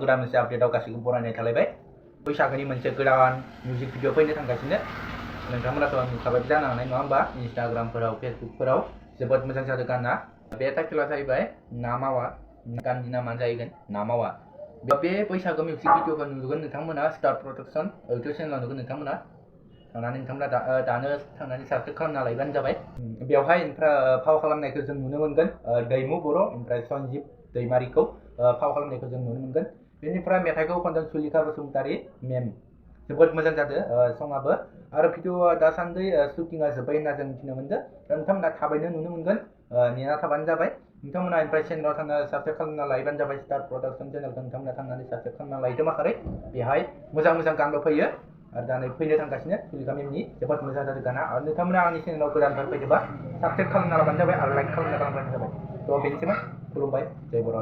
गोदान मोनसे आपडेटआव गासैखौबो बरायनाय थालायबाय बैसागोनि मोनसे गोदान मिउजिक भिडिअ फैनो थांगासिनो नोंथांमोनाथ' नुखाबाय जानो हानाय नङा होमबा इन्स्टाग्रामफोराव फेसबुकफोराव जोबोद मोजां जादों गाना बे टाइटेला जाहैबाय ना मावा गाननि नामानो जाहैगोन ना मावा बे बैसागो मिउजिक भिडिअखौ नुगोन नोंथांमोना स्टार प्रडाक्सन इउटुब चेनेलाव नुगोन नोंथांमोना नोंथांमोना दानो थांनानै साबस्क्राइब खालामना लायबानो जाबाय बेवहाय ओमफ्राय फाव खालामनायखौ जों नुनो मोनगोन दैमु बर' ओमफ्राय सन्जिब दैमारिखौ फाव खालामनायखौ जों नुनो मोनगोन बेनिफ्राय मेथाइखौ खनदों सुलिखा बसुमतारी मेम जोबोद मोजां जादों सङाबो आरो भिडिअआ दासान्दि शुटिंआ जोब्बाय होनना जों मिथिनो मोनदों नोंथांमोना थाबैनो नुनो मोनगोन नेना थाबानो जाबाय नोंथांमोना ओमफ्राय चेनेलाव थांना साबस्क्राइब खालामना लायबानो जाबाय स्टार प्रडाक्सन चेनेलखौ नोंथांमोना थांनानै साबस्क्राइब खालामना लायदो माखारै बेहाय मोजां मोजां गानबो फैयो आरो दा नै फैनो थांगासिनो सुलिखा मेमनि जोबोद मोजां जादों गाना आरो नोंथांमोना आंनि चेनेलाव गोदानफोर फैदोंबा साबस्क्राइब खालामना लाबानो जाबाय आरो लाइक खालामना लाबानो जाबाय थ' बेनिसिम खुलुमबाय जय बर'